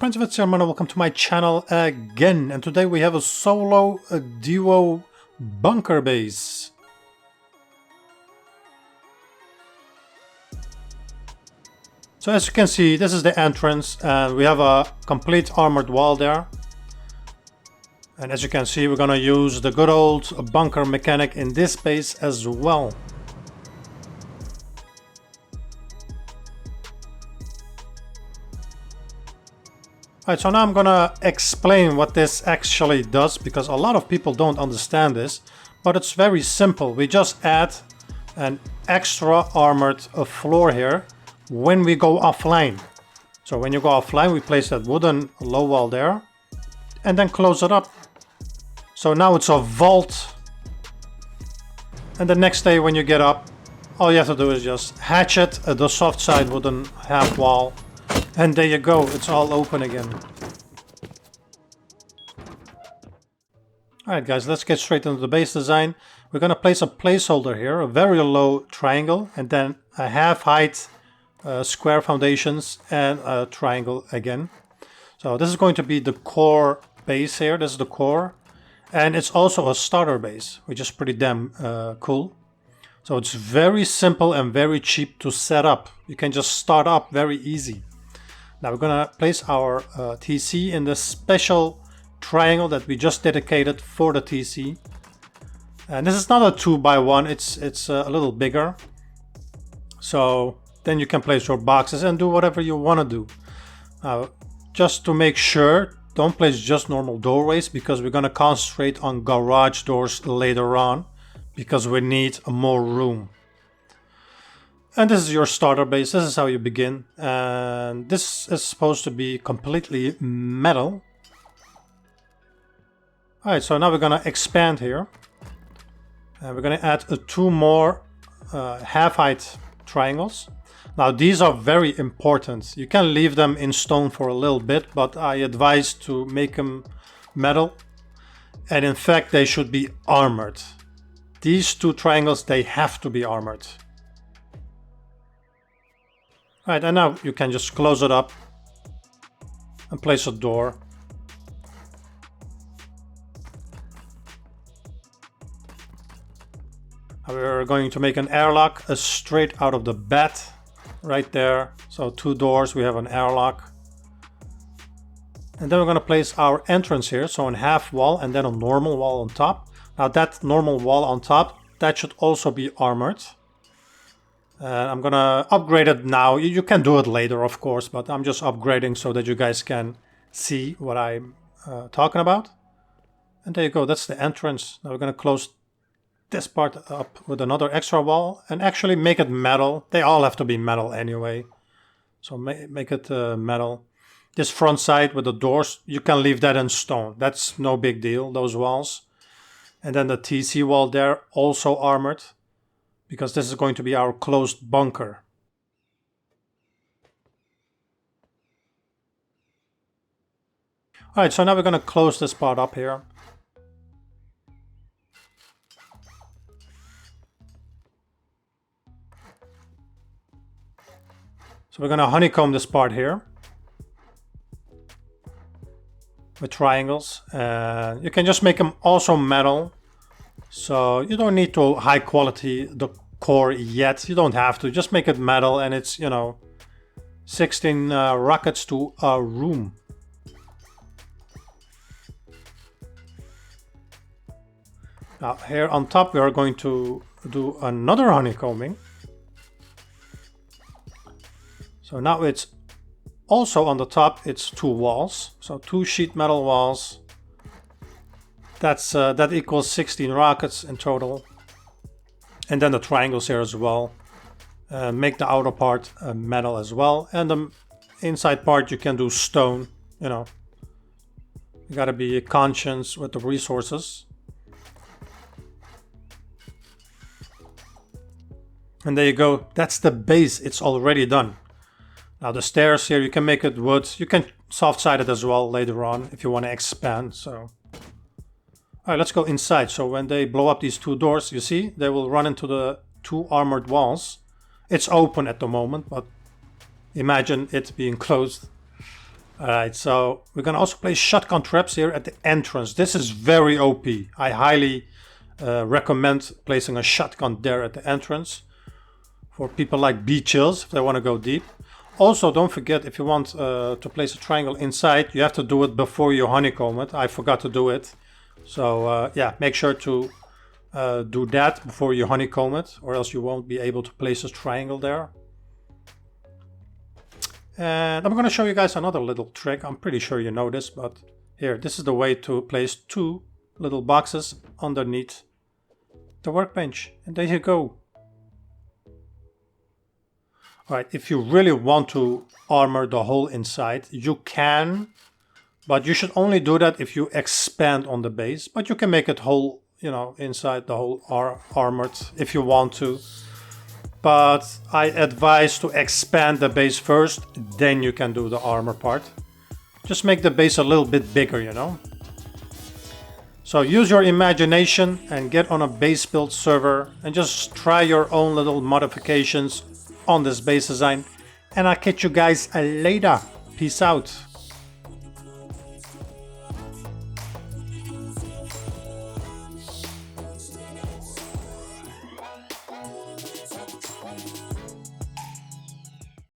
PrinceVidz here, man, welcome to my channel again, and today we have a solo duo bunker base. So as you can see, this is the entrance and we have a complete armored wall there. And as you can see, we're gonna use the good old bunker mechanic in this base as well. Alright, so now I'm gonna explain what this actually does, because a lot of people don't understand this, but it's very simple. We just add an extra armored floor here when we go offline. So when you go offline, we place that wooden low wall there and then close it up. So now it's a vault, and the next day when you get up, all you have to do is just hatchet the soft side wooden half wall. And there you go, it's all open again. Alright guys, let's get straight into the base design. We're gonna place a placeholder here, a very low triangle, and then a half height square foundations and a triangle again. So this is going to be the core base here, this is the core. And it's also a starter base, which is pretty damn cool. So it's very simple and very cheap to set up. You can just start up very easy. Now we're gonna place our TC in the special triangle that we just dedicated for the TC. And this is not a 2x1, it's a little bigger. So then you can place your boxes and do whatever you want to do. Now, just to make sure, don't place just normal doorways, because we're gonna concentrate on garage doors later on, because we need more room. And this is your starter base, this is how you begin. And this is supposed to be completely metal. Alright, so now we're gonna expand here. And we're gonna add two more half-height triangles. Now these are very important. You can leave them in stone for a little bit, but I advise to make them metal. And in fact, they should be armored. These two triangles, they have to be armored. Right, and now you can just close it up and place a door. We're going to make an airlock straight out of the bed right there. So two doors, we have an airlock. And then we're going to place our entrance here, so a half wall and then a normal wall on top. Now that normal wall on top, that should also be armored. I'm gonna upgrade it now. You can do it later, of course, but I'm just upgrading so that you guys can see what I'm talking about. And there you go, that's the entrance. Now we're gonna close this part up with another extra wall and actually make it metal. They all have to be metal anyway. So make it metal. This front side with the doors, you can leave that in stone. That's no big deal, those walls. And then the TC wall there, also armored, because this is going to be our closed bunker. Alright, so now we're going to close this part up here. So we're going to honeycomb this part here with triangles. You can just make them also metal. So you don't need to high quality the core yet. You don't have to. Just make it metal, and it's, 16 rockets to a room. Now here on top we are going to do another honeycombing. So now it's also on the top, it's two walls. So two sheet metal walls. That equals 16 rockets in total. And then the triangles here as well. Make the outer part metal as well. And the inside part you can do stone, You gotta be conscious with the resources. And there you go, that's the base, it's already done. Now the stairs here, you can make it wood. You can soft side it as well later on if you want to expand, so. Alright, let's go inside. So when they blow up these two doors, you see, they will run into the two armored walls. It's open at the moment, but imagine it being closed. Alright, so we're gonna also place shotgun traps here at the entrance. This is very OP. I highly recommend placing a shotgun there at the entrance for people like B-chills if they want to go deep. Also, don't forget, if you want to place a triangle inside, you have to do it before you honeycomb it. I forgot to do it. So yeah, make sure to do that before you honeycomb it, or else you won't be able to place a triangle there. And I'm going to show you guys another little trick. I'm pretty sure you know this, but here, this is the way to place 2 little boxes underneath the workbench. And there you go. Alright, if you really want to armor the whole inside, you can. But you should only do that if you expand on the base. But you can make it whole, you know, inside the whole armored if you want to. But I advise to expand the base first, then you can do the armor part. Just make the base a little bit bigger, you know. So use your imagination and get on a base build server and just try your own little modifications on this base design. And I'll catch you guys later. Peace out.